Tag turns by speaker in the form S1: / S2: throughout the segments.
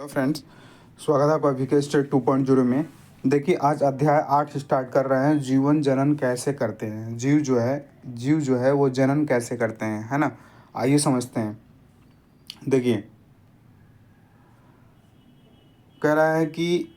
S1: Hello friends, स्वागत है आपका वीके स्टेट 2.0 में। देखिए, आज अध्याय 8 स्टार्ट कर रहे हैं। जीवन जनन कैसे करते हैं। जीव जो है वो जनन कैसे करते हैं, है ना। आइए समझते हैं। देखिए, कह रहा है कि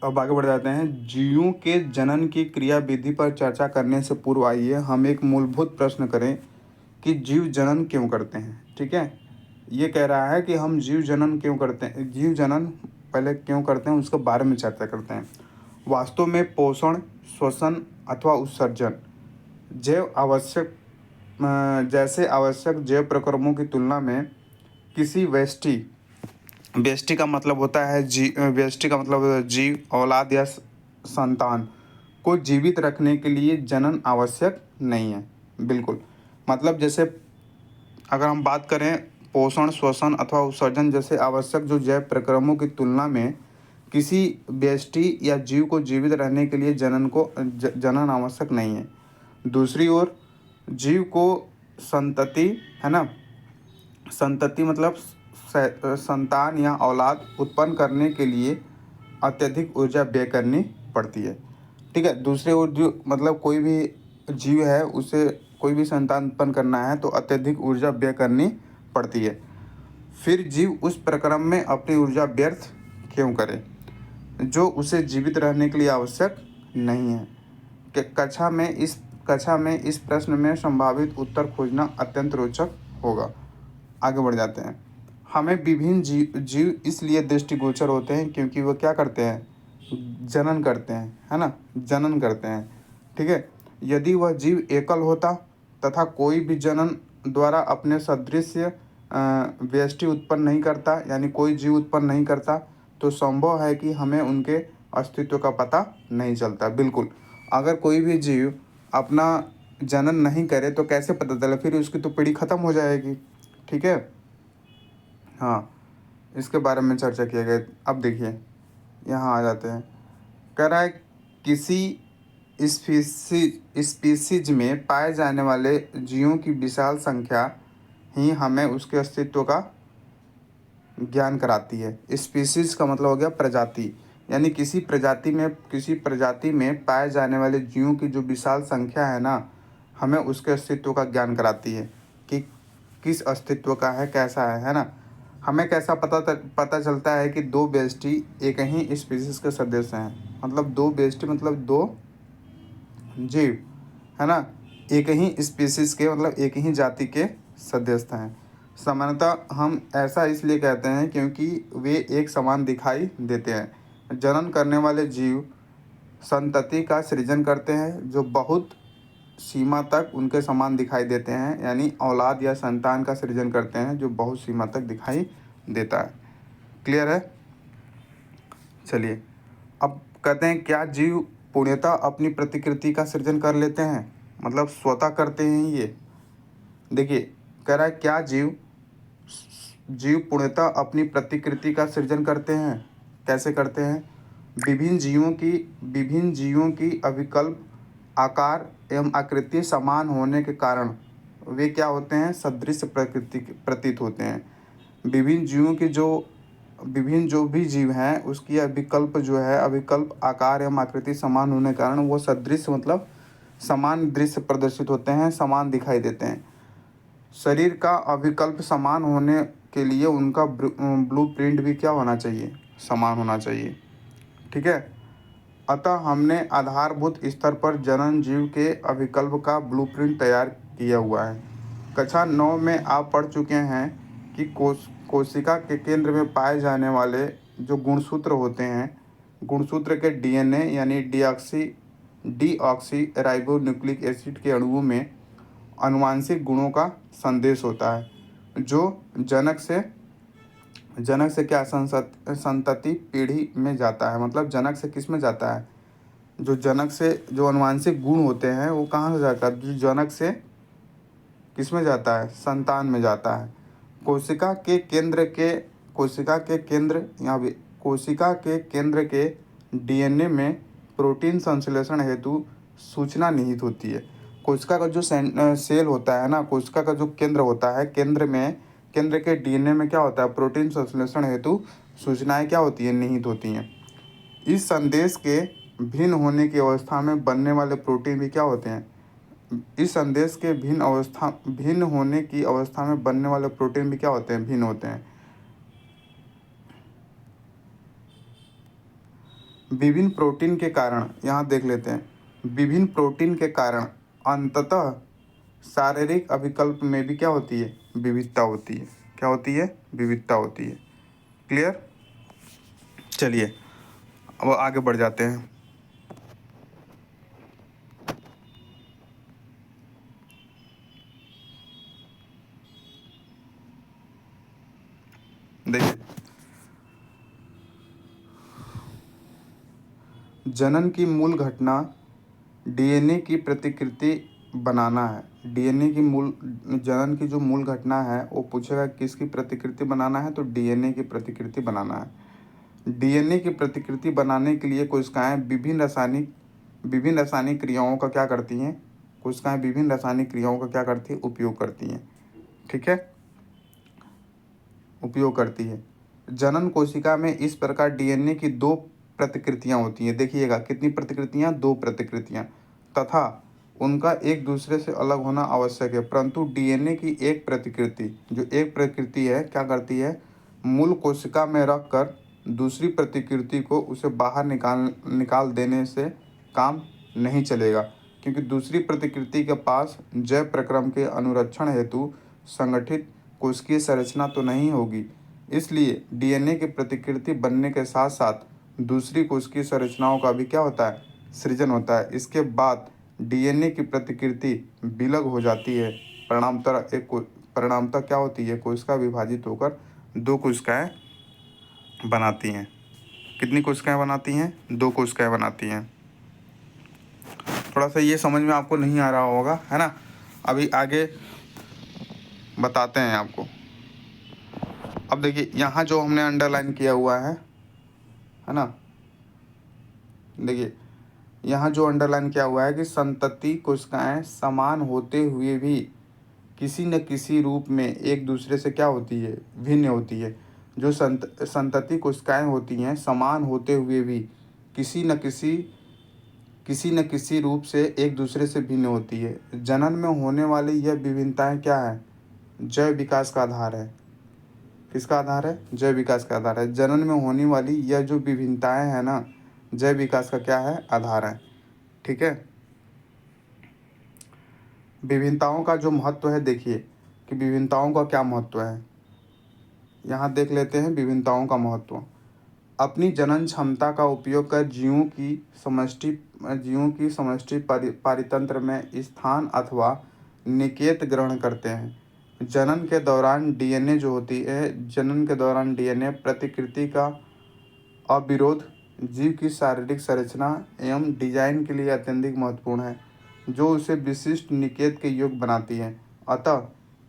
S1: अब आगे बढ़ जाते हैं। जीवों के जनन की क्रिया विधि पर चर्चा करने से पूर्व आइए हम एक मूलभूत प्रश्न करें कि जीव जनन क्यों करते हैं। ठीक है, ये कह रहा है कि हम जीव जनन क्यों करते हैं, जीव जनन पहले क्यों करते हैं उसके बारे में चर्चा करते हैं। वास्तव में पोषण, श्वसन अथवा उत्सर्जन जैव आवश्यक जैसे आवश्यक जैव प्रक्रमों की तुलना में किसी व्यष्टि व्यष्टि का मतलब होता है व्यष्टि का मतलब जीव, औलाद या संतान को जीवित रखने के लिए जनन आवश्यक नहीं है। बिल्कुल, मतलब जैसे अगर हम बात करें पोषण, श्वसन अथवा उत्सर्जन जैसे आवश्यक जो जैव प्रक्रमों की तुलना में किसी व्यष्टि या जीव को जीवित रहने के लिए जनन आवश्यक नहीं है। दूसरी ओर जीव को संतति, है ना, संतति मतलब संतान या औलाद उत्पन्न करने के लिए अत्यधिक ऊर्जा व्यय करनी पड़ती है। ठीक है, दूसरी ओर जो मतलब कोई भी जीव है उसे कोई भी संतान उत्पन्न करना है तो अत्यधिक ऊर्जा व्यय करनी पड़ती है। फिर जीव उस प्रक्रम में अपनी ऊर्जा व्यर्थ क्यों करे जो उसे जीवित रहने के लिए आवश्यक नहीं है। कि कक्षा में इस प्रश्न में संभावित उत्तर खोजना अत्यंत रोचक होगा। आगे बढ़ जाते हैं। हमें विभिन्न जीव इसलिए दृष्टिगोचर होते हैं क्योंकि वो क्या करते हैं, जनन करते हैं, है ना, जनन करते हैं। ठीक है, यदि वह जीव एकल होता तथा कोई भी जनन द्वारा अपने सदृश व्यष्टि उत्पन्न नहीं करता, यानी कोई जीव उत्पन्न नहीं करता, तो संभव है कि हमें उनके अस्तित्व का पता नहीं चलता। बिल्कुल, अगर कोई भी जीव अपना जनन नहीं करे तो कैसे पता चले, फिर उसकी तो पीढ़ी खत्म हो जाएगी। ठीक है, हाँ, इसके बारे में चर्चा किया गया। अब देखिए, यहाँ आ जाते हैं। कह रहा है किसी स्पीसीज में पाए जाने वाले जीवों की विशाल संख्या ही हमें उसके अस्तित्व का ज्ञान कराती है। स्पीसीज का मतलब हो गया प्रजाति, यानी किसी प्रजाति में पाए जाने वाले जीवों की जो विशाल संख्या है ना, हमें उसके अस्तित्व का ज्ञान कराती है कि किस अस्तित्व का है, कैसा है ना। हमें कैसा पता चलता है कि दो व्यष्टि एक ही स्पीसीज के सदस्य हैं। मतलब दो व्यष्टि मतलब दो जीव, है ना, एक ही स्पीसीज के मतलब एक ही जाति के सदस्य हैं। सामान्यतः हम ऐसा इसलिए कहते हैं क्योंकि वे एक समान दिखाई देते हैं। जनन करने वाले जीव संतति का सृजन करते हैं जो बहुत सीमा तक उनके समान दिखाई देते हैं, यानी औलाद या संतान का सृजन करते हैं जो बहुत सीमा तक दिखाई देता है। क्लियर है। चलिए, अब कहते हैं क्या जीव पूर्णतः अपनी प्रतिकृति का सृजन कर लेते हैं, मतलब स्वतः करते हैं ये। देखिए, कह रहा है क्या जीव पूर्णतः अपनी प्रतिकृति का सृजन करते हैं। कैसे करते हैं। विभिन्न जीवों की अविकल्प आकार एवं आकृति समान होने के कारण वे क्या होते हैं, सदृश प्रकृति प्रतीत होते हैं। विभिन्न जो भी जीव हैं उसकी अविकल्प आकार एवं आकृति समान होने के कारण वो सदृश मतलब समान दृश्य प्रदर्शित होते हैं, समान दिखाई देते हैं। शरीर का अविकल्प समान होने के लिए उनका ब्लूप्रिंट भी क्या होना चाहिए, समान होना चाहिए। ठीक है, अतः हमने आधारभूत स्तर पर जनन जीव के अविकल्प का ब्लूप्रिंट तैयार किया हुआ है। कक्षा 9 में आप पढ़ चुके हैं कि कोशिका के केंद्र में पाए जाने वाले जो गुणसूत्र होते हैं, गुणसूत्र के डीएनए यानी डीऑक्सी राइबो न्यूक्लिक एसिड के अणुओं में आनुवांशिक गुणों का संदेश होता है जो जनक से क्या संतति पीढ़ी में जाता है। मतलब जनक से किस में जाता है, जो जनक से जो आनुवांशिक गुण होते हैं वो कहाँ से जाता है, जो जनक से किस में जाता है, संतान में जाता है। कोशिका के केंद्र के डीएनए में प्रोटीन संश्लेषण हेतु सूचना निहित होती है। कोशिका का जो सेल होता है ना, कोशिका का जो केंद्र होता है, केंद्र के डीएनए में क्या होता है, प्रोटीन संश्लेषण हेतु सूचनाएं क्या होती हैं, निहित होती हैं। इस संदेश के भिन्न होने की अवस्था में बनने वाले प्रोटीन भी क्या होते हैं, इस संदेश के भिन्न होने की अवस्था में बनने वाले प्रोटीन भी क्या होते हैं, भिन्न होते हैं। विभिन्न प्रोटीन के कारण, यहाँ देख लेते हैं, विभिन्न प्रोटीन के कारण अंततः शारीरिक अभिकल्प में भी क्या होती है, विविधता होती है। क्या होती है, विविधता होती है। क्लियर। चलिए अब आगे बढ़ जाते हैं। देखिए, जनन की मूल घटना डीएनए की प्रतिकृति बनाना है। डीएनए की मूल, जनन की जो मूल घटना है वो पूछेगा किसकी प्रतिकृति बनाना है, तो डीएनए की प्रतिकृति बनाना है। डीएनए की प्रतिकृति बनाने के लिए कोशिकाएं विभिन्न रासायनिक क्रियाओं का क्या करती हैं, कोशिकाएं विभिन्न रासायनिक क्रियाओं का क्या करती है, उपयोग करती हैं। ठीक है, उपयोग करती है। जनन कोशिका में इस प्रकार डीएनए की 2 प्रतिकृतियां होती हैं। देखिएगा कितनी प्रतिकृतियां, 2 प्रतिकृतियां, तथा उनका एक दूसरे से अलग होना आवश्यक है। परंतु डीएनए की एक प्रतिकृति, जो एक प्रकृति है, क्या करती है, मूल कोशिका में रखकर दूसरी प्रतिकृति को उसे बाहर निकाल देने से काम नहीं चलेगा, क्योंकि दूसरी प्रतिकृति के पास जैव प्रक्रम के अनुरक्षण हेतु संगठित कोशिकीय संरचना तो नहीं होगी। इसलिए डीएनए की प्रतिकृति बनने के साथ साथ दूसरी कोशिकीय संरचनाओं का भी क्या होता है, सृजन होता है। इसके बाद डीएनए की प्रतिकृति विलग हो जाती है। परिणामतः क्या होती है, कोशिका विभाजित होकर 2 कोशिकाएं बनाती हैं। कितनी कोशिकाएं बनाती हैं, 2 कोशिकाएं बनाती हैं। थोड़ा सा ये समझ में आपको नहीं आ रहा होगा, है ना। अभी आगे बताते हैं आपको। अब देखिए यहाँ जो हमने अंडरलाइन किया हुआ है ना, देखिए यहाँ जो अंडरलाइन किया हुआ है कि संतति कोशिकाएं समान होते हुए भी किसी न किसी रूप में एक दूसरे से क्या होती है, भिन्न होती है। जो संतति कोशिकाएं होती हैं समान होते हुए भी किसी न किसी रूप से एक दूसरे से भिन्न होती है। जनन में होने वाली यह विभिन्नताएं क्या है, जैव विकास का आधार है। किसका आधार है, जैव विकास का आधार है। जनन में होने वाली यह जो विभिन्नताएं हैं ना, जैव विकास का क्या है, आधार है। ठीक है, विभिन्नताओं का जो महत्व है, देखिए कि विभिन्नताओं का क्या महत्व है। यहाँ देख लेते हैं विभिन्नताओं का महत्व। अपनी जनन क्षमता का उपयोग कर जीवों की समष्टि पारितंत्र में स्थान अथवा निकेत ग्रहण करते हैं। जनन के दौरान डीएनए जो होती है, जनन के दौरान डीएनए प्रतिकृति का अविरोध जीव की शारीरिक संरचना एवं डिजाइन के लिए अत्यधिक महत्वपूर्ण है, जो उसे विशिष्ट निकेत के योग्य बनाती है। अतः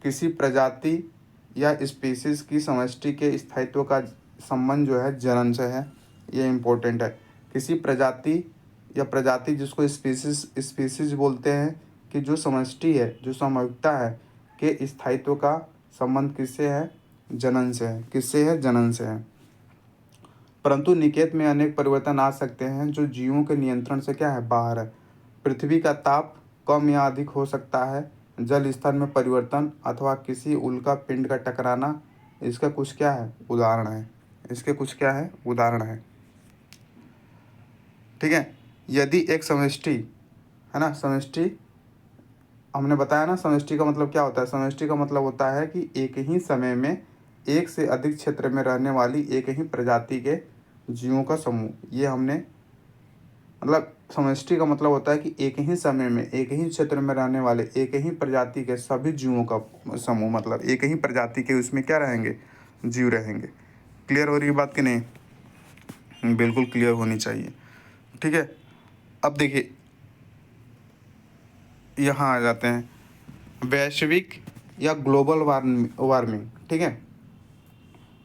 S1: किसी प्रजाति या स्पीसीज की समष्टि के स्थायित्व का संबंध जो है जनन से है। ये इम्पोर्टेंट है। किसी प्रजाति या प्रजाति जिसको स्पीसीज बोलते हैं, कि जो समष्टि है, जो सामूहिकता है के स्थायित्व का संबंध किससे है, जनन से है। किससे है, जनन से है। परंतु निकेत में अनेक परिवर्तन आ सकते हैं जो जीवों के नियंत्रण से क्या है, बाहर है। पृथ्वी का ताप कम या अधिक हो सकता है, जल स्तर में परिवर्तन अथवा किसी उल्का पिंड का टकराना इसका कुछ क्या है, उदाहरण है। इसके कुछ क्या है, उदाहरण है। ठीक है, यदि एक समष्टि है ना, समष्टि हमने बताया ना, समष्टि का मतलब क्या होता है। समष्टि का मतलब होता है कि एक ही समय में एक से अधिक क्षेत्र में रहने वाली एक ही प्रजाति के जीवों का समूह। ये हमने मतलब समष्टि का मतलब होता है कि एक ही समय में एक ही क्षेत्र में रहने वाले एक ही प्रजाति के सभी जीवों का समूह, मतलब एक ही प्रजाति के उसमें क्या रहेंगे, जीव रहेंगे। क्लियर हो रही है बात कि नहीं, बिल्कुल क्लियर होनी चाहिए। ठीक है, अब देखिए यहाँ आ जाते हैं वैश्विक या ग्लोबल वार्मिंग। ठीक है,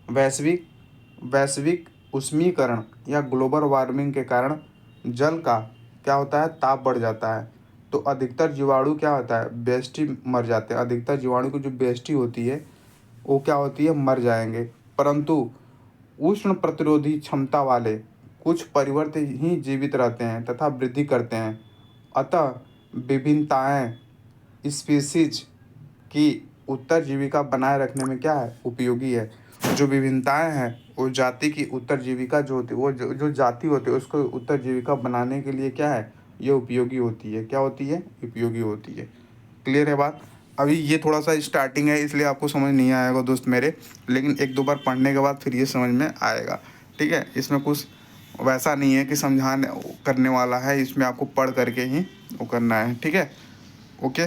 S1: वैश्विक उष्मीकरण या ग्लोबल वार्मिंग के कारण जल का क्या होता है, ताप बढ़ जाता है। तो अधिकतर जीवाणु क्या होता है, बेस्टी मर जाते हैं। अधिकतर जीवाणु की जो बेस्टी होती है वो क्या होती है, मर जाएंगे। परंतु उष्ण प्रतिरोधी क्षमता वाले कुछ परिवर्त ही जीवित रहते हैं तथा वृद्धि करते हैं। अतः विभिन्नताएं स्पीशीज की उत्तरजीविका बनाए रखने में क्या है, उपयोगी है। जो विभिन्नताएं हैं वो जाति की उत्तरजीविका जो होती है, वो जो जाति होती है उसको उत्तरजीविका बनाने के लिए क्या है, ये उपयोगी होती है। क्या होती है, उपयोगी होती है। क्लियर है बात। अभी ये थोड़ा सा स्टार्टिंग है इसलिए आपको समझ नहीं आएगा दोस्त मेरे, लेकिन एक दो बार पढ़ने के बाद फिर ये समझ में आएगा। ठीक है, इसमें कुछ वैसा नहीं है कि समझाने करने वाला है, इसमें आपको पढ़ करके ही वो करना है। ठीक है, ओके।